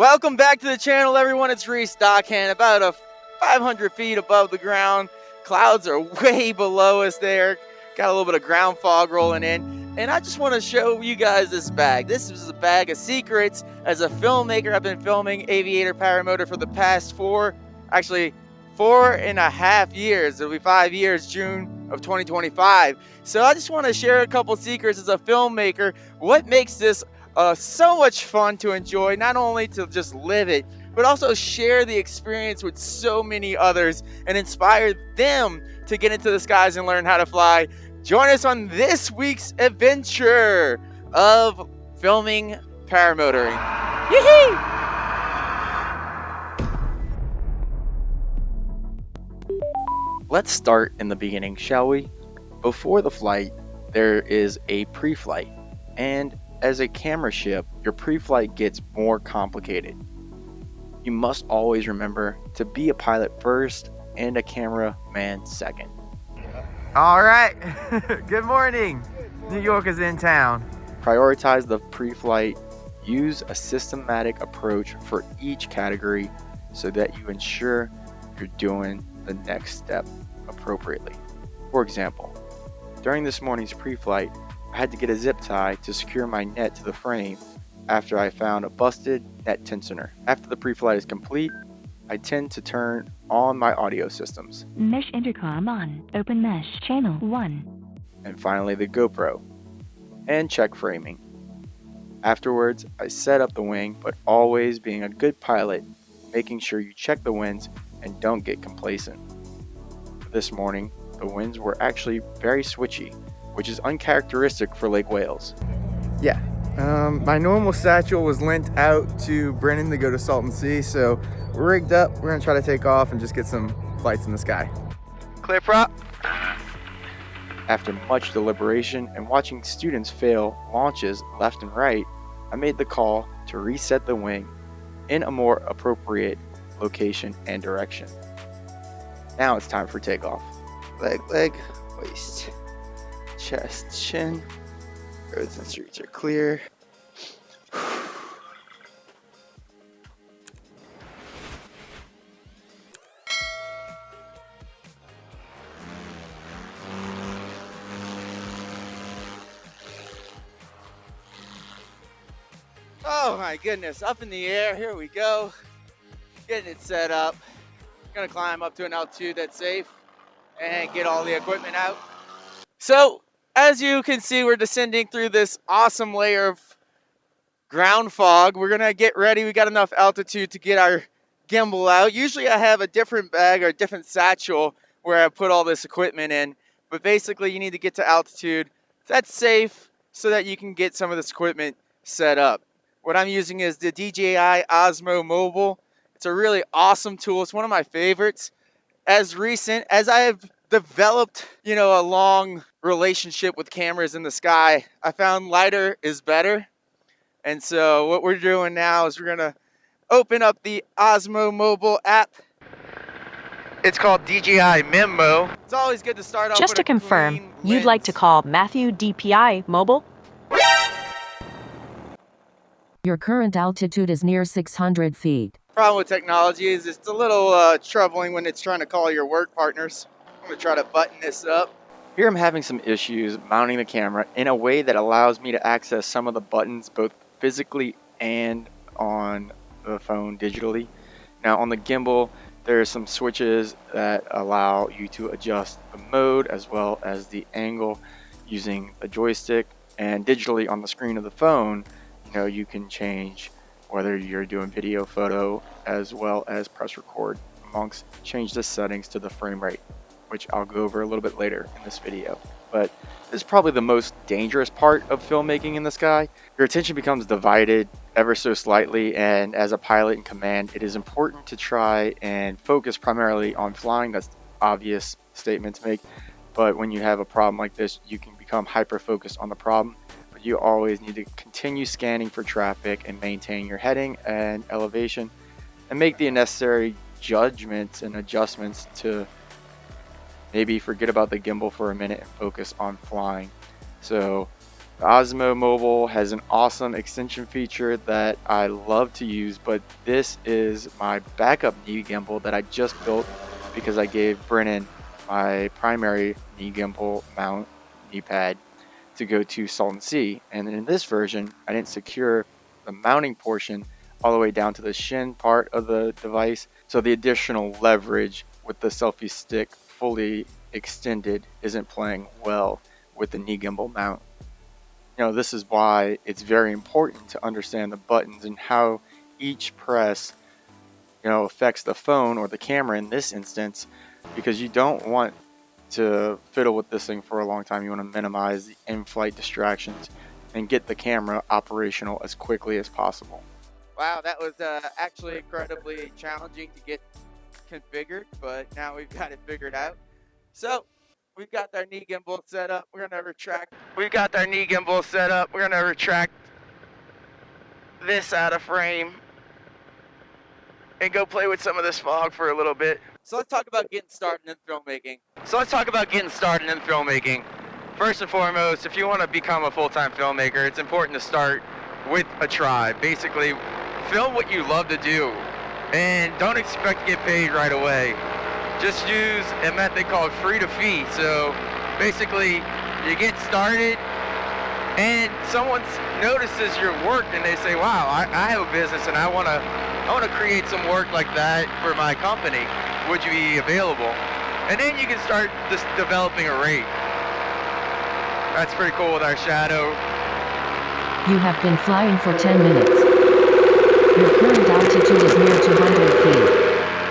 Welcome back to the channel, everyone. It's Reese Dockhand, about 500 feet above the ground. Clouds are way below us there. Got a little bit of ground fog rolling in. And I just want to show you guys this bag. This is a bag of secrets. As a filmmaker, I've been filming Aviator Paramotor for the past 4.5 years. It'll be 5 years, June of 2025. So I just want to share a couple secrets as a filmmaker. What makes this so much fun to enjoy, not only to just live it, but also share the experience with so many others and inspire them to get into the skies and learn how to fly. Join us on this week's adventure of filming paramotoring. Yee-hee! Let's start in the beginning, shall we? Before the flight, there is a pre-flight, and as a camera ship, your pre-flight gets more complicated. You must always remember to be a pilot first and a cameraman second. All right, good morning. New York is in town. Prioritize the pre-flight. Use a systematic approach for each category so that you ensure you're doing the next step appropriately. For example, during this morning's pre-flight, I had to get a zip tie to secure my net to the frame after I found a busted net tensioner. After the pre-flight is complete, I tend to turn on my audio systems. Mesh intercom on. Open mesh channel 1. And finally the GoPro. And check framing. Afterwards, I set up the wing, but always being a good pilot, making sure you check the winds and don't get complacent. This morning, the winds were actually very switchy, which is uncharacteristic for Lake Wales. Yeah, my normal satchel was lent out to Brennan to go to Salton Sea, so we're rigged up. We're gonna try to take off and just get some flights in the sky. Clear prop. After much deliberation and watching students fail launches left and right, I made the call to reset the wing in a more appropriate location and direction. Now it's time for takeoff. Leg, waist, chest, chin. Roads and streets are clear. Oh my goodness, up in the air, here we go. Getting it set up. Gonna climb up to an altitude that's safe and get all the equipment out. So, as you can see, we're descending through this awesome layer of ground fog. We're gonna get ready. We got enough altitude to get our gimbal out. Usually I have a different bag or a different satchel where I put all this equipment in, but basically you need to get to altitude that's safe so that you can get some of this equipment set up. What I'm using is the DJI Osmo Mobile. It's a really awesome tool. It's one of my favorites. As recent as I have developed, a long relationship with cameras in the sky, I found lighter is better. And so what we're doing now is we're gonna open up the Osmo Mobile app. It's called DJI Memo. It's always good to start off Just with to a confirm, clean you'd like to lens. call Matthew DPI Mobile? Your current altitude is near 600 feet. Problem with technology is it's a little troubling when it's trying to call your work partners. I'm gonna try to button this up. Here I'm having some issues mounting the camera in a way that allows me to access some of the buttons both physically and on the phone digitally. Now on the gimbal, there are some switches that allow you to adjust the mode as well as the angle using a joystick, and digitally on the screen of the phone, you can change whether you're doing video, photo, as well as press record change the settings to the frame rate, which I'll go over a little bit later in this video. But this is probably the most dangerous part of filmmaking in the sky. Your attention becomes divided ever so slightly, and as a pilot in command, it is important to try and focus primarily on flying. That's an obvious statement to make, but when you have a problem like this, you can become hyper-focused on the problem. But you always need to continue scanning for traffic and maintain your heading and elevation, and make the necessary judgments and adjustments to maybe forget about the gimbal for a minute and focus on flying. So The Osmo Mobile has an awesome extension feature that I love to use, but this is my backup knee gimbal that I just built because I gave Brennan my primary knee gimbal mount knee pad to go to Salton Sea. And in this version, I didn't secure the mounting portion all the way down to the shin part of the device. So the additional leverage with the selfie stick fully extended isn't playing well with the knee gimbal mount. You know, this is why it's very important to understand the buttons and how each press, you know, affects the phone or the camera in this instance, because you don't want to fiddle with this thing for a long time. You want to minimize the in-flight distractions and get the camera operational as quickly as possible. Wow, that was actually incredibly challenging to get configured, but now we've got it figured out. So we've got our knee gimbal set up. We're gonna retract. We've got our knee gimbal set up. We're gonna retract this out of frame and go play with some of this fog for a little bit. So let's talk about getting started in filmmaking. First and foremost, if you want to become a full-time filmmaker, it's important to start with a tribe. Basically, film what you love to do and don't expect to get paid right away. Just use a method called free to fee. So basically, you get started and someone notices your work and they say, wow, I have a business and I want to create some work like that for my company. Would you be available? And then you can start just developing a rate. That's pretty cool with our shadow. You have been flying for 10 minutes. Your current altitude is near 200 feet.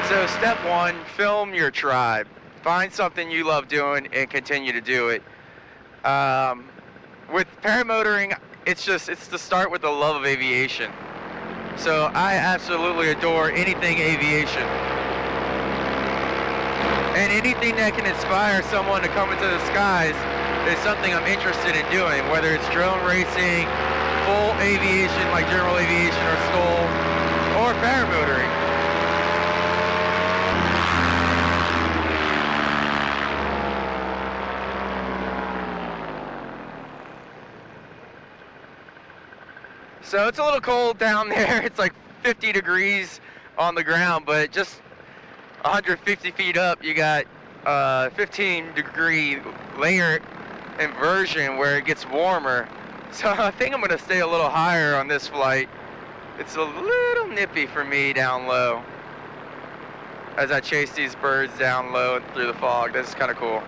So step one, film your tribe. Find something you love doing and continue to do it. With paramotoring, it's to start with the love of aviation. So I absolutely adore anything aviation. And anything that can inspire someone to come into the skies is something I'm interested in doing, whether it's drone racing, full aviation like general aviation or STOL, or paramotoring. So it's a little cold down there. It's like 50 degrees on the ground, but just 150 feet up, you got 15-degree layer inversion where it gets warmer. So I think I'm going to stay a little higher on this flight. It's a little nippy for me down low as I chase these birds down low through the fog. This is kind of cool.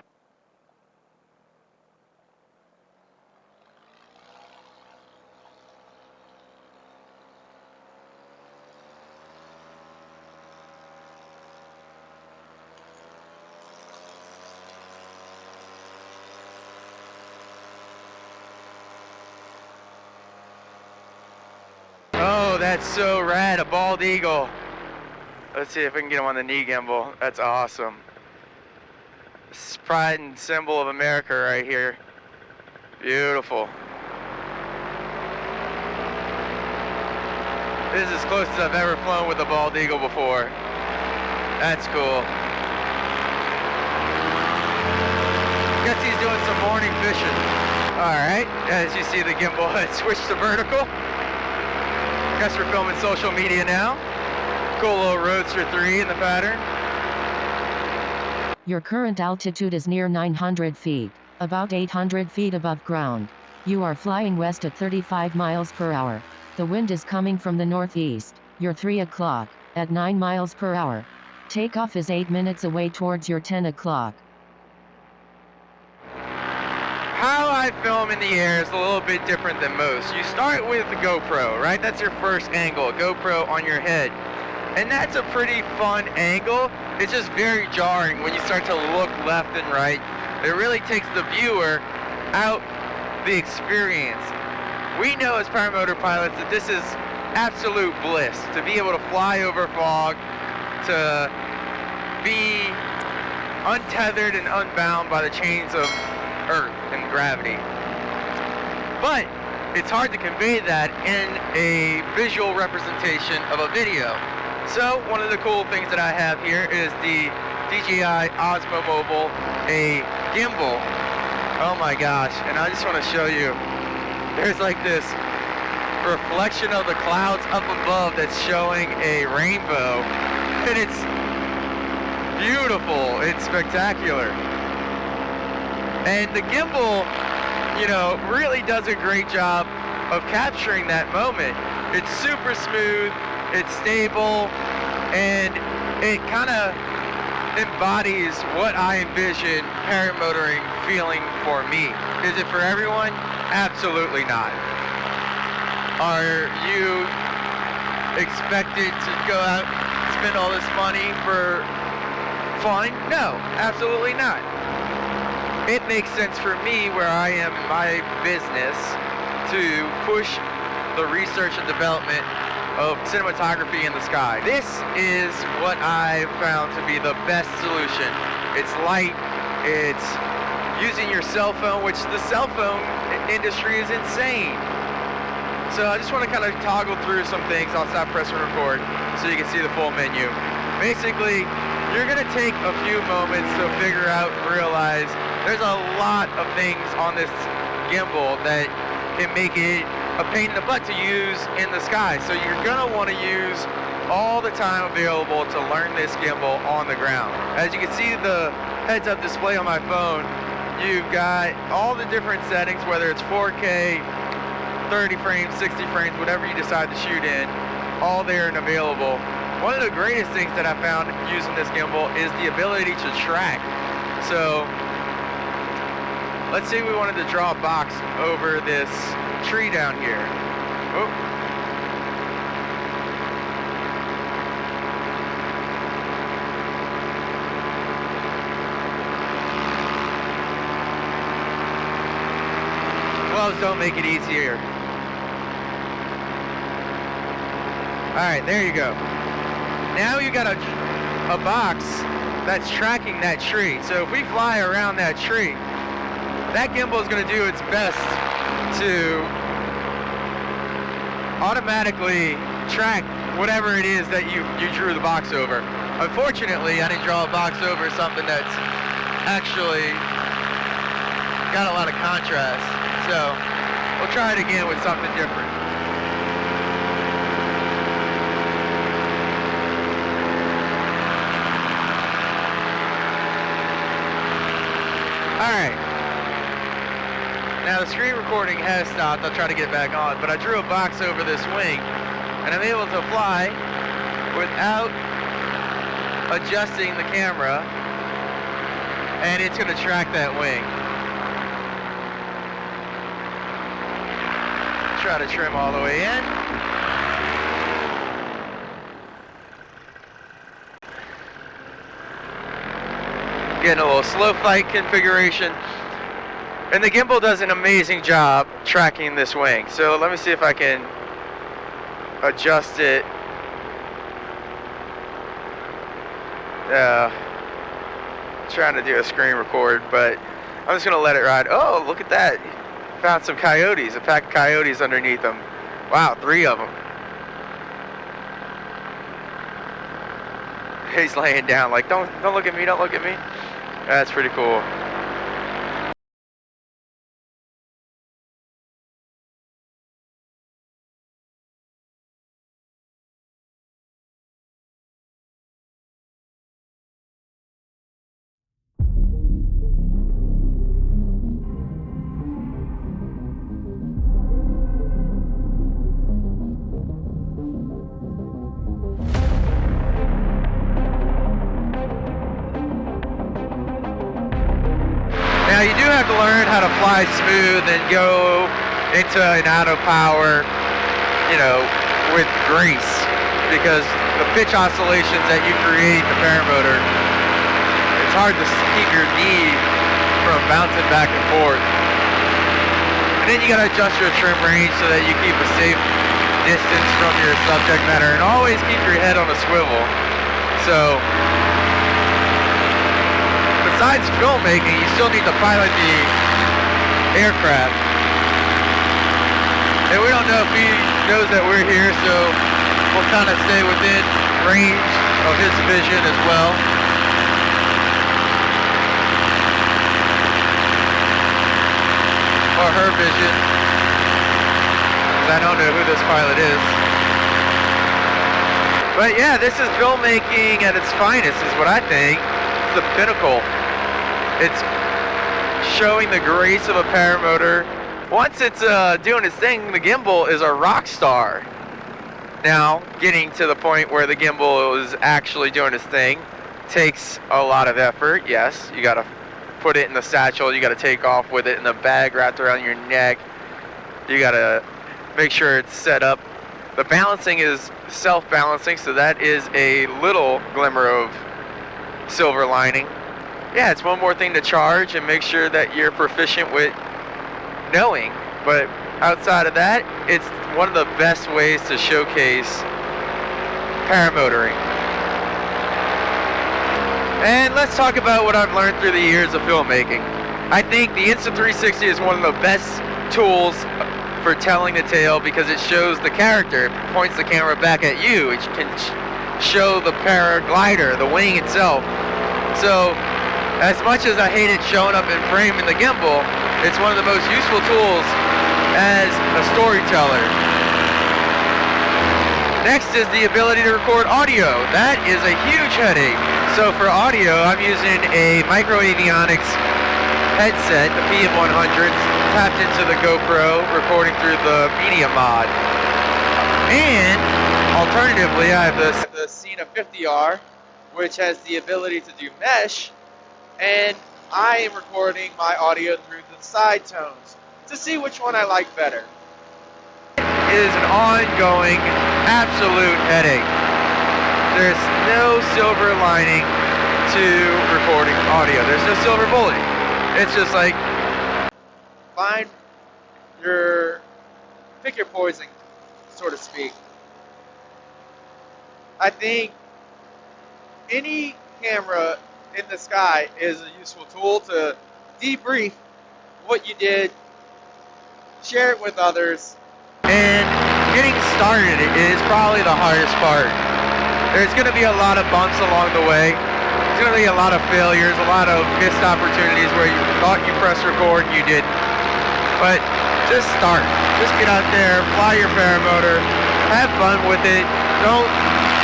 Oh, that's so rad, a bald eagle. Let's see if we can get him on the knee gimbal. That's awesome. This is pride and symbol of America right here. Beautiful. This is as close as I've ever flown with a bald eagle before. That's cool. Guess he's doing some morning fishing. All right, as you see the gimbal has switched to vertical. Guess we're filming social media now. Cool little Roadster 3 in the pattern. Your current altitude is near 900 feet, about 800 feet above ground. You are flying west at 35 miles per hour. The wind is coming from the northeast. You're 3 o'clock, at 9 miles per hour. Takeoff is 8 minutes away towards your 10 o'clock. How I film in the air is a little bit different than most. You start with the GoPro, right? That's your first angle, GoPro on your head. And that's a pretty fun angle. It's just very jarring when you start to look left and right. It really takes the viewer out the experience. We know as paramotor pilots that this is absolute bliss, to be able to fly over fog, to be untethered and unbound by the chains of Earth and gravity. But it's hard to convey that in a visual representation of a video. So one of the cool things that I have here is the DJI Osmo Mobile, a gimbal. Oh my gosh, and I just want to show you there's like this reflection of the clouds up above that's showing a rainbow, and it's beautiful, it's spectacular. And the gimbal, you know, really does a great job of capturing that moment. It's super smooth, it's stable, and it kind of embodies what I envision paramotoring feeling for me. Is it for everyone? Absolutely not. Are you expected to go out and spend all this money for fun? No, absolutely not. It makes sense for me where I am in my business to push the research and development of cinematography in the sky. This is what I found to be the best solution. It's light, it's using your cell phone, which the cell phone industry is insane. So I just want to kind of toggle through some things. I'll stop pressing record so you can see the full menu. Basically, you're going to take a few moments to figure out and realize there's a lot of things on this gimbal that can make it a pain in the butt to use in the sky. So you're gonna want to use all the time available to learn this gimbal on the ground. As you can see the heads-up display on my phone, you've got all the different settings, whether it's 4K, 30 frames, 60 frames, whatever you decide to shoot in, all there and available. One of the greatest things that I found using this gimbal is the ability to track. So let's say we wanted to draw a box over this tree down here. Oh. Gloves don't make it easier. Alright, there you go. Now you got a box that's tracking that tree. So if we fly around that tree, that gimbal is going to do its best to automatically track whatever it is that you drew the box over. Unfortunately, I didn't draw a box over something that's actually got a lot of contrast. So we'll try it again with something different. All right. Now the screen recording has stopped. I'll try to get back on, but I drew a box over this wing, and I'm able to fly without adjusting the camera, and it's going to track that wing. Try to trim all the way in. Getting a little slow flight configuration. And the gimbal does an amazing job tracking this wing. So let me see if I can adjust it. Trying to do a screen record, but I'm just gonna let it ride. Oh, look at that. Found some coyotes, a pack of coyotes underneath them. Wow, 3 of them. He's laying down like, don't look at me, don't look at me. That's pretty cool. Now you do have to learn how to fly smooth and go into an auto power, you know, with grace, because the pitch oscillations that you create in the paramotor, it's hard to keep your knee from bouncing back and forth. And then you gotta adjust your trim range so that you keep a safe distance from your subject matter, and always keep your head on a swivel. So besides filmmaking, you still need to pilot the aircraft. And we don't know if he knows that we're here, so we'll kind of stay within range of his vision as well. Or her vision. 'cause I don't know who this pilot is. But yeah, this is filmmaking at its finest, is what I think. It's the pinnacle. It's showing the grace of a paramotor. Once it's doing its thing, the gimbal is a rock star. Now, getting to the point where the gimbal is actually doing its thing takes a lot of effort. Yes, you gotta put it in the satchel, you gotta take off with it in the bag wrapped around your neck. You gotta make sure it's set up. The balancing is self-balancing, so that is a little glimmer of silver lining. Yeah, it's one more thing to charge and make sure that you're proficient with knowing. But outside of that, it's one of the best ways to showcase paramotoring. And let's talk about what I've learned through the years of filmmaking. I think the Insta360 is one of the best tools for telling the tale because it shows the character. It points the camera back at you. It can show the paraglider, the wing itself. So, as much as I hated showing up in frame in the gimbal, it's one of the most useful tools as a storyteller. Next is the ability to record audio. That is a huge headache. So for audio, I'm using a Micro Avionics headset, the PM100, tapped into the GoPro, recording through the media mod. And alternatively, I have the Cena 50R, which has the ability to do mesh, and I am recording my audio through the side tones to see which one I like better. It is an ongoing, absolute headache. There's no silver lining to recording audio. There's no silver bullet. It's just like, pick your poison, so to speak. I think any camera in the sky is a useful tool to debrief what you did, share it with others. And getting started is probably the hardest part. There's going to be a lot of bumps along the way. There's going to be a lot of failures, a lot of missed opportunities where you thought you pressed record and you didn't. But just start. Just get out there, fly your paramotor, have fun with it. Don't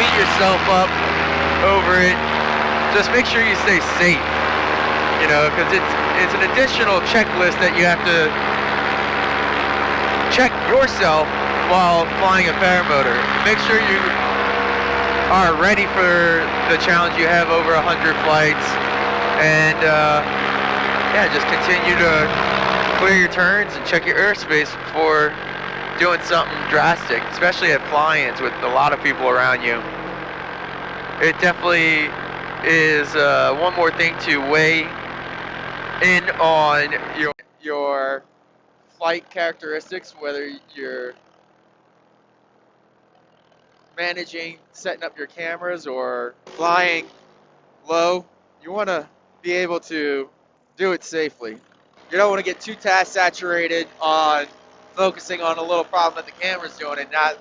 beat yourself up over it. Just make sure you stay safe, you know, because it's an additional checklist that you have to check yourself while flying a paramotor. Make sure you are ready for the challenge. You have over 100 flights, and yeah, just continue to clear your turns and check your airspace before doing something drastic, especially at fly-ins with a lot of people around you. It definitely is one more thing to weigh in on your flight characteristics, whether you're managing setting up your cameras or flying low. You want to be able to do it safely. You don't want to get too task saturated on focusing on a little problem that the camera's doing and not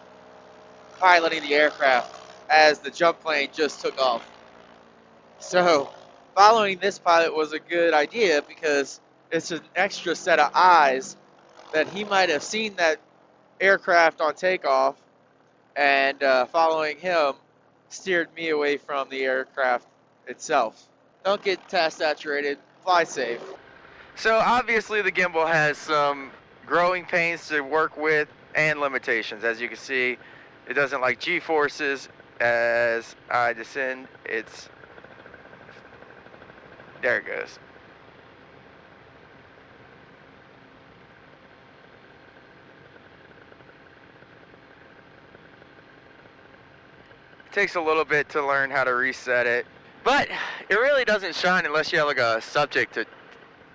piloting the aircraft as the jump plane just took off. So following this pilot was a good idea because it's an extra set of eyes that he might have seen that aircraft on takeoff, and following him steered me away from the aircraft itself. Don't get task saturated, fly safe. So obviously the gimbal has some growing pains to work with and limitations. As you can see, it doesn't like G-forces. As I descend, there it goes. It takes a little bit to learn how to reset it, but it really doesn't shine unless you have like a subject to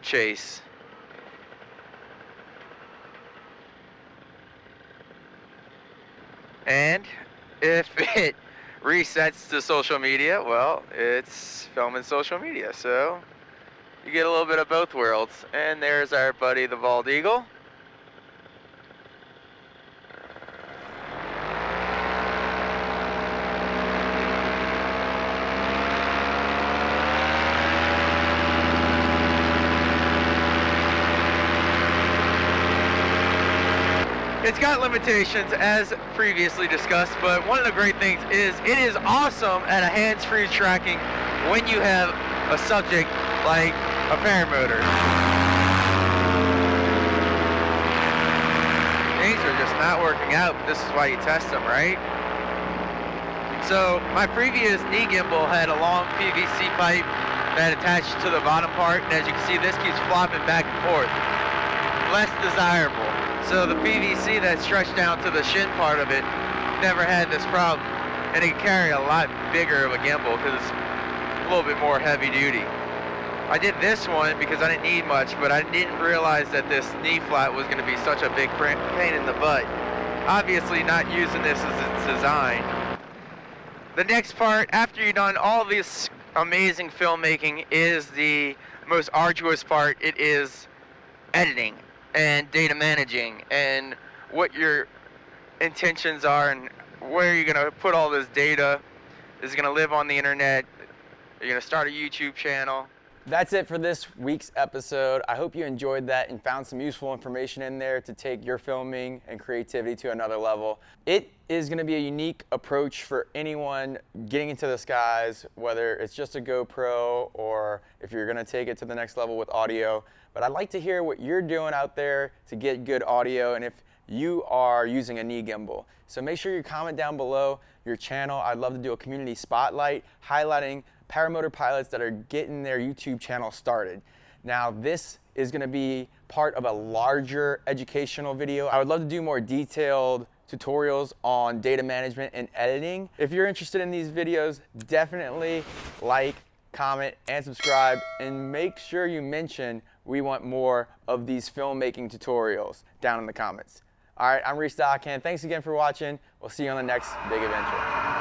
chase. And if it resets to social media, well, it's filming social media, so you get a little bit of both worlds. And there's our buddy the bald eagle. It's got limitations as previously discussed, but one of the great things is it is awesome at a hands-free tracking when you have a subject like a paramotor. Things are just not working out, but this is why you test them, right? So my previous knee gimbal had a long PVC pipe that attached to the bottom part, and as you can see, this keeps flopping back and forth. Less desirable. So the PVC that stretched down to the shin part of it never had this problem, and it can carry a lot bigger of a gimbal because it's a little bit more heavy duty. I did this one because I didn't need much, but I didn't realize that this knee flat was going to be such a big pain in the butt. Obviously not using this as it's designed. The next part, after you've done all this amazing filmmaking, is the most arduous part. It is editing and data managing and what your intentions are and where you're going to put all this data. Is it going to live on the internet? You're going to start a YouTube channel. That's it for this week's episode. I hope you enjoyed that and found some useful information in there to take your filming and creativity to another level. It is going to be a unique approach for anyone getting into the skies, whether it's just a GoPro or if you're going to take it to the next level with audio. But I'd like to hear what you're doing out there to get good audio and if you are using a knee gimbal. So make sure you comment down below your channel. I'd love to do a community spotlight highlighting paramotor pilots that are getting their YouTube channel started. Now this is going to be part of a larger educational video. I would love to do more detailed tutorials on data management and editing. If you're interested in these videos, definitely like, comment, and subscribe, and make sure you mention we want more of these filmmaking tutorials down in the comments. All right, I'm Reese Dockhand. Thanks again for watching. We'll see you on the next big adventure.